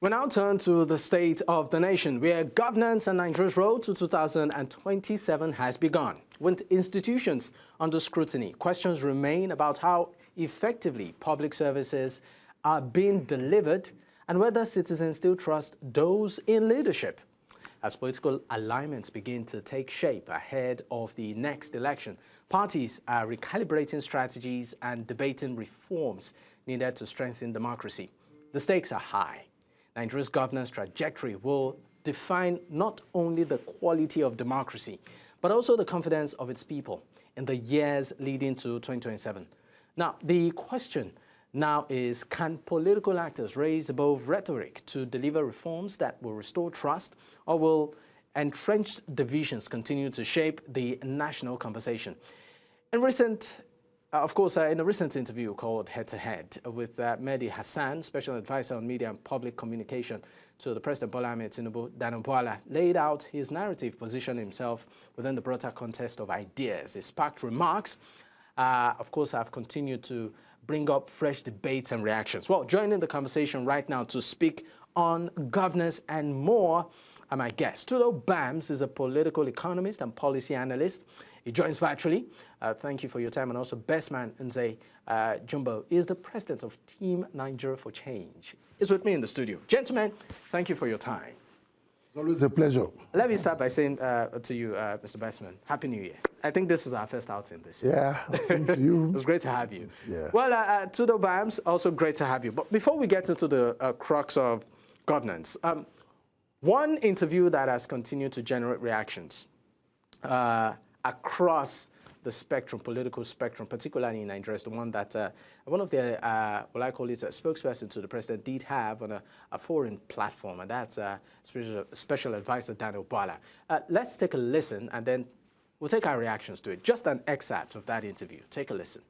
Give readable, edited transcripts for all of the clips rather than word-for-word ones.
We now turn to the state of the nation, where governance and Nigeria's road to 2027 has begun. With institutions under scrutiny, questions remain about how effectively public services are being delivered and whether citizens still trust those in leadership. As political alignments begin to take shape ahead of the next election, parties are recalibrating strategies and debating reforms needed to strengthen democracy. The stakes are high. Nigeria's governance trajectory will define not only the quality of democracy, but also the confidence of its people in the years leading to 2027. Now, the question now is, can political actors raise above rhetoric to deliver reforms that will restore trust, or will entrenched divisions continue to shape the national conversation? In a recent interview called Head to Head with Mehdi Hasan, Special Advisor on Media and Public Communication to the President Bola Tinubu, Daniel Bwala laid out his narrative, positioned himself within the broader context of ideas. His sparked remarks, have continued to bring up fresh debates and reactions. Well, joining the conversation right now to speak on governance and more are my guests. Tudo Bams is a political economist and policy analyst. He joins virtually. Thank you for your time. And also Bestman Nze Jumbo is the president of Team Nigeria for Change. He's with me in the studio. Gentlemen, thank you for your time. It's always a pleasure. Let me start by saying to you, Mr. Bestman, Happy New Year. I think this is our first outing this year. Yeah, same to you. It's great to have you. Yeah. Well, Tudo Bams, also great to have you. But before we get into the crux of governance, one interview that has continued to generate reactions across the spectrum, political spectrum, particularly in Nigeria, is the one that one of the, what I call it, a spokesperson to the president did have on a foreign platform, and that's Special Advisor Daniel Bwala. Let's take a listen, and then we'll take our reactions to it. Just an excerpt of that interview. Take a listen.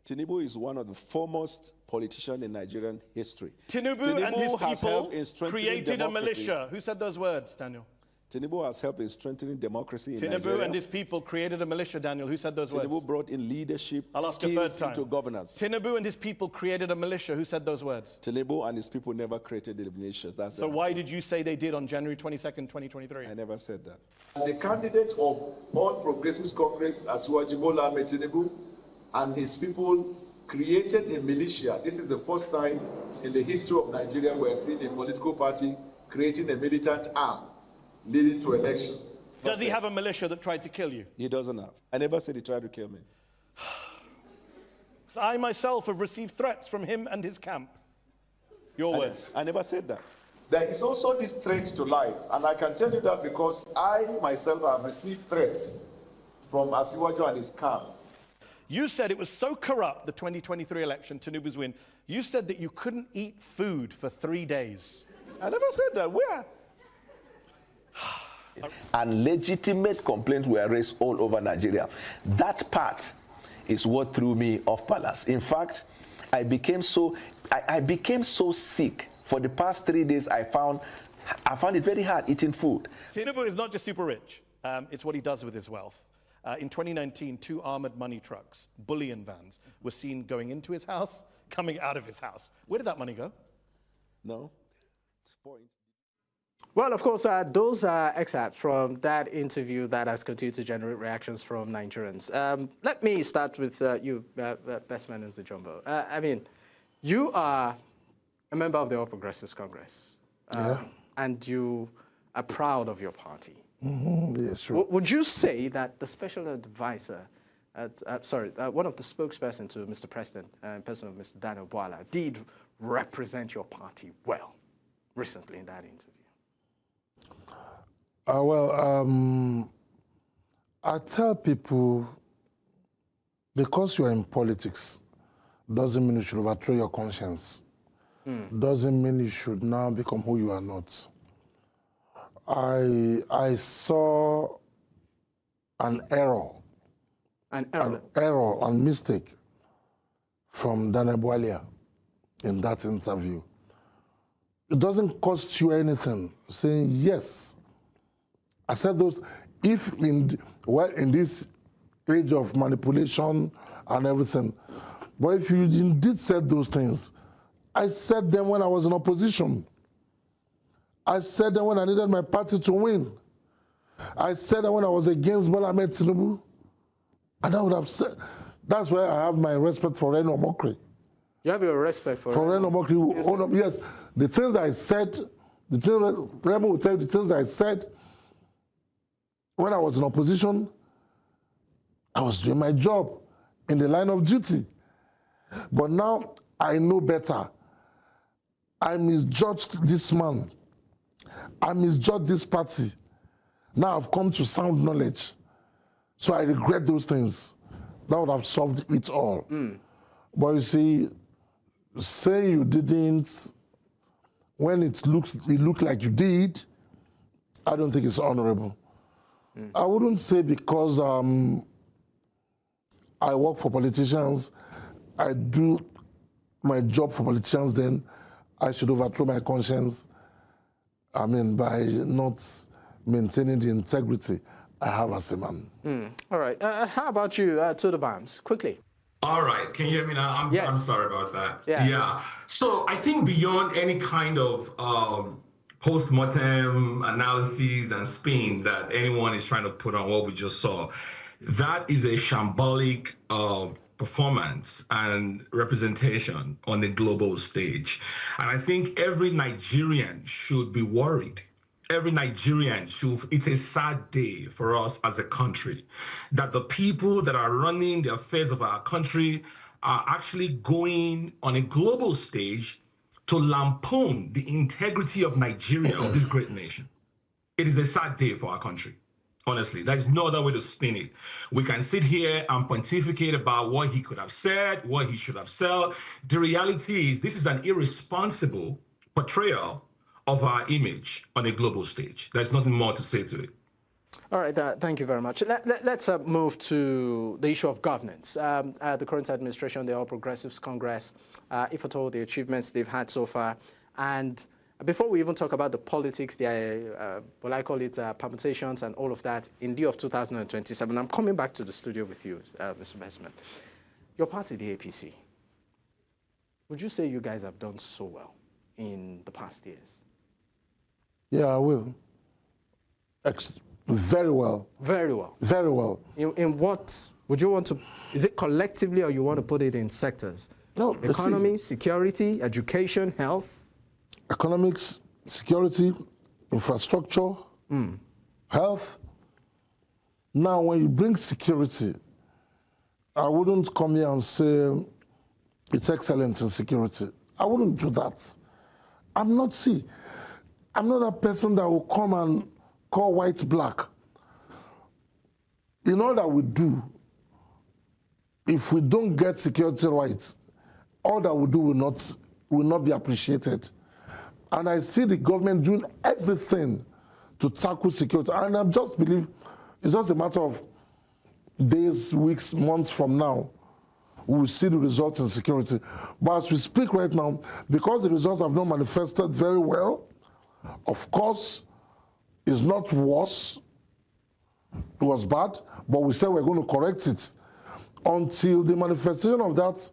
Tinubu is one of the foremost politicians in Nigerian history. Tinubu and his people created democracy. A militia. Who said those words, Daniel? Tinubu has helped in strengthening democracy in Tinubu Nigeria. And his people created a militia, Daniel. Who said those words? Tinubu brought in leadership skills into governance. Tinubu and his people created a militia. Who said those words? Tinubu and his people never created the militias. So why did you say they did on January 22nd, 2023? I never said that. The candidate of All Progressives Congress, Bola Tinubu, and his people created a militia. This is the first time in the history of Nigeria we're seeing a political party creating a militant arm leading to election. Does he have a militia that tried to kill you? He doesn't have. I never said he tried to kill me. I myself have received threats from him and his camp. Your words. I never said that. There is also this threat to life, and I can tell you that because I myself have received threats from Asiwaju and his camp. You said it was so corrupt, the 2023 election, Tinubu's win, you said that you couldn't eat food for 3 days. I never said that. Where? And legitimate complaints were raised all over Nigeria. That part is what threw me off balance. In fact, I became so sick. For the past 3 days, I found it very hard eating food. Tinubu is not just super rich. It's what he does with his wealth. In 2019, 2 armored money trucks, bullion vans, were seen going into his house, coming out of his house. Where did that money go? No. Point. Well, of course, those are excerpts from that interview that has continued to generate reactions from Nigerians. Let me start with you, Bestman Nze Jumbo. I mean, you are a member of the All Progressives Congress, and you are proud of your party. Mm-hmm. Yeah, sure. Would you say that the special advisor, one of the spokespersons to Mr. President, in person of Mr. Daniel Bwala, did represent your party well recently in that interview? I tell people, because you're in politics, doesn't mean you should overthrow your conscience. Doesn't mean you should now become who you are not. I saw an error, and mistake from Daniel Bwala in that interview. It doesn't cost you anything saying yes. I said those, if in this age of manipulation and everything, But if you indeed said those things, I said them when I was in opposition. I said them when I needed my party to win. I said them when I was against Bola Tinubu. And I would have said, that's why I have my respect for Reno Mokri. You have your respect for Reno Mokri. Yes, the things I said, Remo will tell you the things I said when I was in opposition, I was doing my job in the line of duty. But now I know better. I misjudged this man. I misjudged this party. Now I've come to sound knowledge. So I regret those things. That would have solved it all. But you see, say you didn't, when it looked like you did, I don't think it's honorable. I wouldn't say because I work for politicians, I do my job for politicians, then I should overthrow my conscience, I mean, by not maintaining the integrity I have as a man. All right. How about you, Tudo Bams? Quickly. All right. Can you hear me now? I'm sorry about that. Yeah. So I think beyond any kind of post-mortem analyses and spin that anyone is trying to put on what we just saw, that is a shambolic performance and representation on the global stage. And I think every Nigerian should be worried. Every Nigerian it's a sad day for us as a country that the people that are running the affairs of our country are actually going on a global stage to lampoon the integrity of Nigeria, of this great nation. It is a sad day for our country. Honestly, there's no other way to spin it. We can sit here and pontificate about what he could have said, what he should have said. The reality is this is an irresponsible portrayal of our image on a global stage. There's nothing more to say to it. All right, thank you very much. Let's move to the issue of governance. The current administration, the All Progressives Congress, if at all, the achievements they've had so far. And before we even talk about the politics, what I call it, permutations and all of that, in view of 2027, I'm coming back to the studio with you, Mr. Bestman. Your party, the APC, would you say you guys have done so well in the past years? Yeah, I will. Very well. Very well. Very well. In what would you want to, is it collectively or you want to put it in sectors? No, economy, security, education, health? Economics, security, infrastructure, health. Now, when you bring security, I wouldn't come here and say it's excellent in security. I wouldn't do that. I'm not that person that will come and call white black. In all that we do, if we don't get security right, all that we do will not be appreciated. And I see the government doing everything to tackle security. And I just believe it's just a matter of days, weeks, months from now, we will see the results in security. But as we speak right now, because the results have not manifested very well, of course, it's not worse. It was bad, but we said we're going to correct it. Until the manifestation of that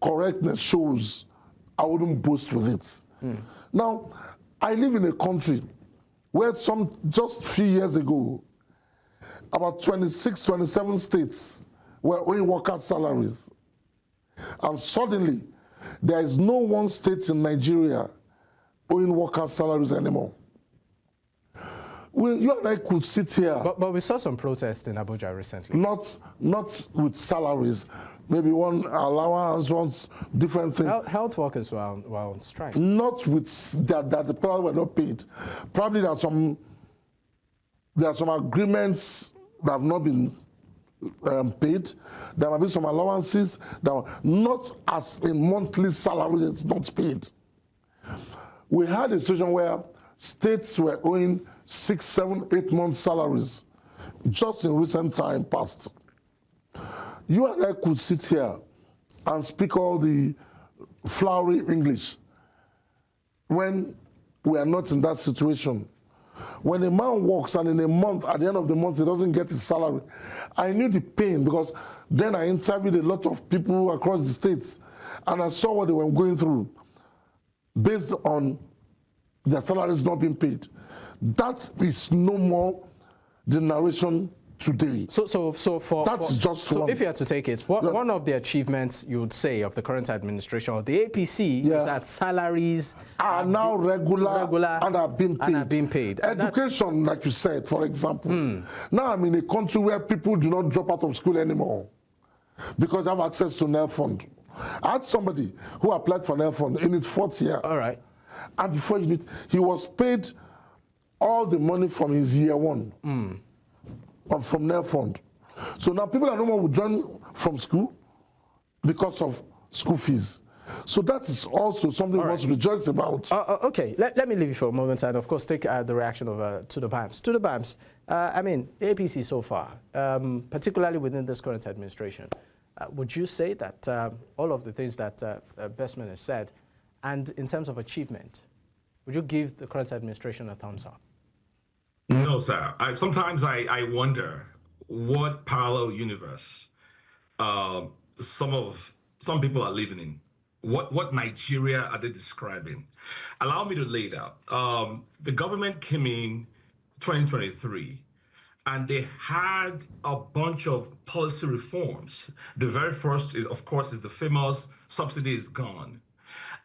correctness shows, I wouldn't boast with it. Now, I live in a country where just a few years ago, about 26, 27 states were owing workers' salaries. And suddenly, there is no one state in Nigeria owing workers' salaries anymore. You and I could sit here. But we saw some protests in Abuja recently. Not with salaries. Maybe one allowance, one different things. Health workers were on strike. Not with that the people were not paid. Probably there are some agreements that have not been paid. There might be some allowances that are not as a monthly salary that's not paid. We had a situation where states were owing 6, 7, 8 months salaries just in recent time past. You and I could sit here and speak all the flowery English when we are not in that situation. When a man works and in a month, at the end of the month, he doesn't get his salary, I knew the pain because then I interviewed a lot of people across the states and I saw what they were going through based on their salaries not being paid. That is no more the narration today. So if you had to take it, one of the achievements you would say of the current administration of the APC is that salaries are now regular and are being paid. Education, like you said, for example. Now I'm in a country where people do not drop out of school anymore because they have access to NEL fund. I had somebody who applied for NEL fund in his 4th year. All right. And before you meet, he was paid all the money from his year 1. From NEL fund. So now people are no more withdrawn from school because of school fees. So that is also something we want to rejoice about. Okay, let me leave you for a moment and of course take the reaction of Tudo Bams. Tudo Bams, I mean, the APC so far, particularly within this current administration, would you say that all of the things that Bestman has said, and in terms of achievement, would you give the current administration a thumbs up? No, sir. Sometimes I wonder what parallel universe some people are living in. What Nigeria are they describing? Allow me to lay it out. The government came in 2023, and they had a bunch of policy reforms. The very first is, of course, the famous subsidy is gone.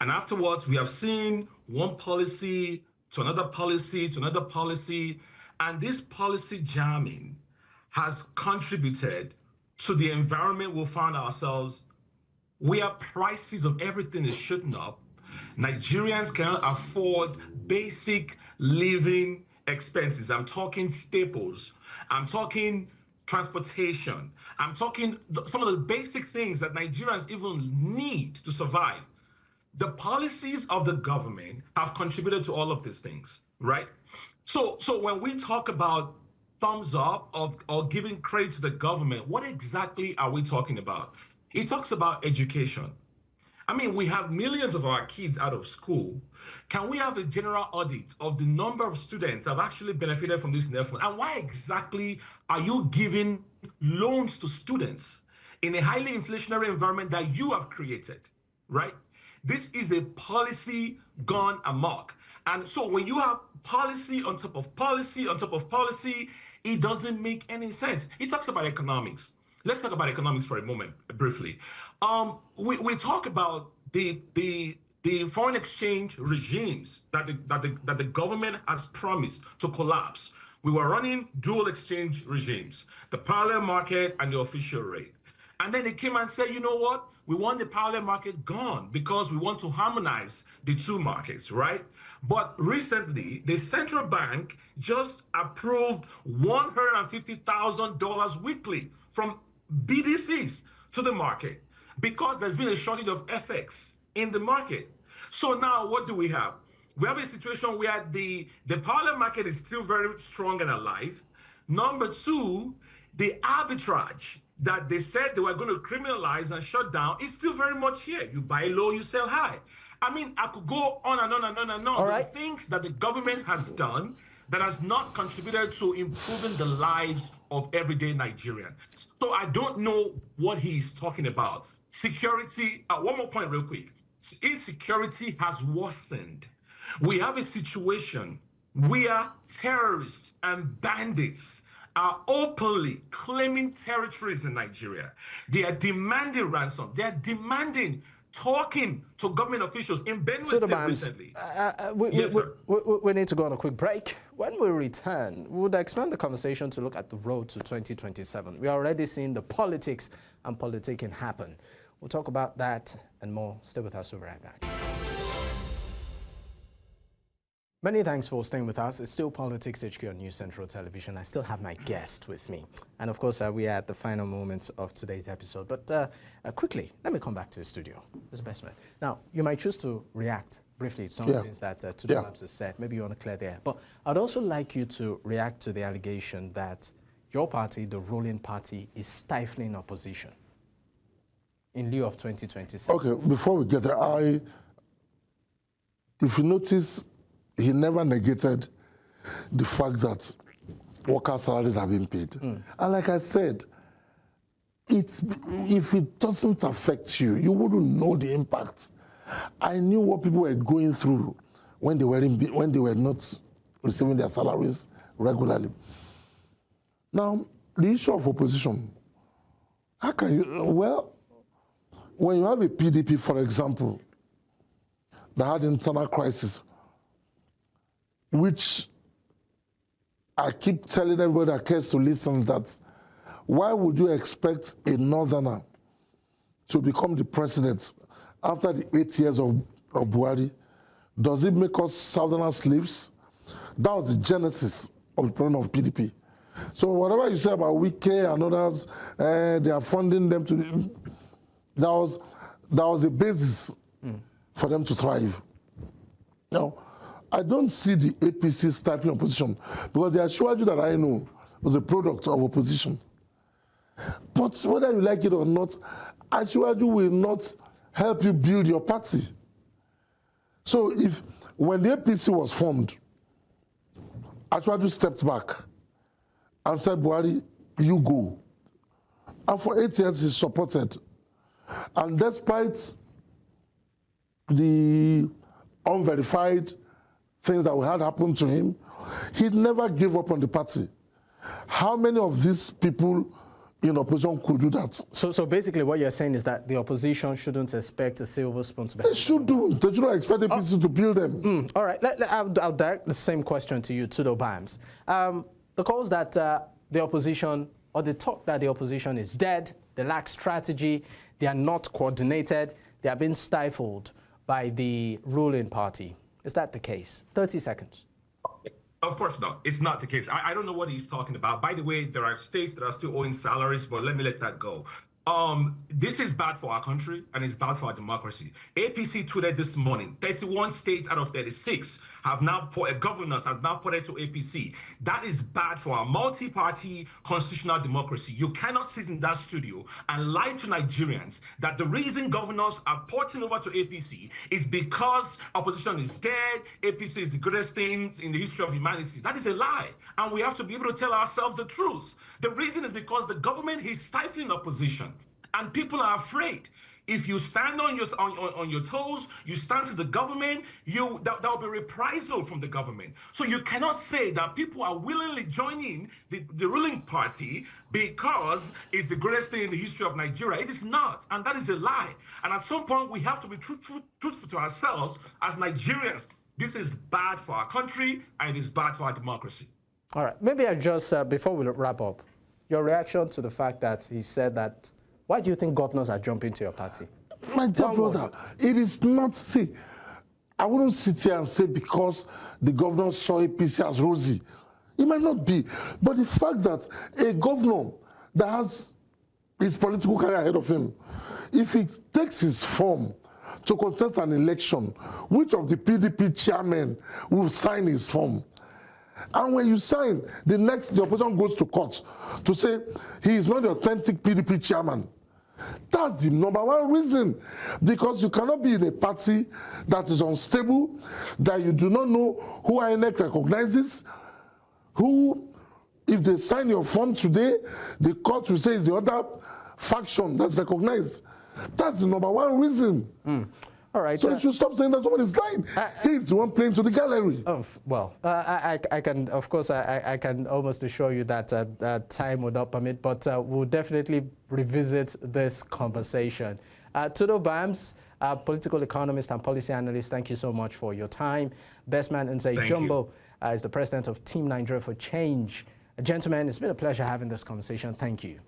And afterwards, we have seen one policy to another policy to another policy. And this policy jamming has contributed to the environment we found ourselves where prices of everything is shooting up. Nigerians cannot afford basic living expenses. I'm talking staples. I'm talking transportation. I'm talking some of the basic things that Nigerians even need to survive. The policies of the government have contributed to all of these things, right? So when we talk about thumbs up or giving credit to the government, what exactly are we talking about? It talks about education. I mean, we have millions of our kids out of school. Can we have a general audit of the number of students that have actually benefited from this NEL fund? And why exactly are you giving loans to students in a highly inflationary environment that you have created, right? This is a policy gone amok. And so when you have policy on top of policy on top of policy, it doesn't make any sense. He talks about economics. Let's talk about economics for a moment, briefly. We talk about the foreign exchange regimes that the government has promised to collapse. We were running dual exchange regimes, the parallel market and the official rate. And then they came and said, you know what? We want the parallel market gone because we want to harmonize the two markets, right? But recently, the central bank just approved $150,000 weekly from BDCs to the market because there's been a shortage of FX in the market. So now what do we have? We have a situation where the parallel market is still very strong and alive. Number two, the arbitrage that they said they were going to criminalize and shut down is still very much here. You buy low, you sell high. I mean, I could go on and on and on and on. All right. The things that the government has done that has not contributed to improving the lives of everyday Nigerians. So I don't know what he's talking about. Security, one more point real quick. Insecurity has worsened. We have a situation where terrorists and bandits are openly claiming territories in Nigeria. They are demanding ransom. They are demanding talking to government officials in Benue State recently. We need to go on a quick break. When we return, we would expand the conversation to look at the road to 2027. We are already seeing the politics and politicking happen. We'll talk about that and more. Stay with us. We'll be right back. Many thanks for staying with us. It's still Politics HQ on News Central Television. I still have my guest with me. And of course, we are at the final moments of today's episode. But quickly, let me come back to the studio. Mr. Bestman. Now, you might choose to react briefly to some of the things that Tudo Bams has said. Maybe you want to clear the air. But I'd also like you to react to the allegation that your party, the ruling party, is stifling opposition in lieu of 2027. Okay, before we get there, if you notice, he never negated the fact that worker salaries have been paid. And like I said, if it doesn't affect you, you wouldn't know the impact. I knew what people were going through when they were not receiving their salaries regularly. Now, the issue of opposition, how can you, well, when you have a PDP, for example, that had internal crisis, which I keep telling everybody that cares to listen that why would you expect a northerner to become the president after the 8 years of Buhari? Does it make us southerners slaves? That was the genesis of the problem of PDP. So whatever you say about Wike and others, they are funding them to, that was the basis for them to thrive. Now, I don't see the APC stifling opposition because the Ashwaju that I know was a product of opposition. But whether you like it or not, Ashwaju will not help you build your party. So when the APC was formed, Ashwaju stepped back and said, Buhari, you go. And for 8 years, he supported. And despite the unverified things that had happened to him, he never gave up on the party. How many of these people in opposition could do that? So basically what you're saying is that the opposition shouldn't expect a silver spoon to be. They shouldn't. They shouldn't expect the APC to build them. All right. I'll direct the same question to you, Tudo Bams. The calls that the opposition, or the talk that the opposition is dead, they lack strategy, they are not coordinated, they are being stifled by the ruling party. Is that the case? 30 seconds. Of course not. It's not the case. I don't know what he's talking about. By the way, there are states that are still owing salaries, but let me let that go. This is bad for our country and it's bad for our democracy. APC tweeted this morning, 31 states out of 36 have now governors have now put it to APC. That is bad for our multi-party constitutional democracy. You cannot sit in that studio and lie to Nigerians that the reason governors are porting over to APC is because opposition is scared, APC is the greatest thing in the history of humanity. That is a lie. And we have to be able to tell ourselves the truth. The reason is because the government is stifling opposition and people are afraid. If you stand on your toes, you stand to the government, that will be reprisal from the government. So you cannot say that people are willingly joining the ruling party because it's the greatest thing in the history of Nigeria. It is not, and that is a lie. And at some point, we have to be truthful to ourselves as Nigerians. This is bad for our country, and it is bad for our democracy. All right. Maybe I just, before we wrap up, your reaction to the fact that he said that, why do you think governors are jumping to your party? My dear brother, it is not, see, I wouldn't sit here and say because the governor saw APC as rosy. It might not be. But the fact that a governor that has his political career ahead of him, if he takes his form to contest an election, which of the PDP chairmen will sign his form? And when you sign, the opposition goes to court to say he is not the authentic PDP chairman. That's the number one reason. Because you cannot be in a party that is unstable, that you do not know who INEC recognizes, who, if they sign your form today, the court will say it's the other faction that's recognized. That's the number one reason. All right. So you should stop saying that someone is lying. He's the one playing to the gallery. Well, I can, of course, I can almost assure you that time would not permit, but we'll definitely revisit this conversation. Tudo Bams, political economist and policy analyst, thank you so much for your time. Bestman Nze Jumbo is the president of Team Nigeria for Change. Gentlemen, it's been a pleasure having this conversation. Thank you.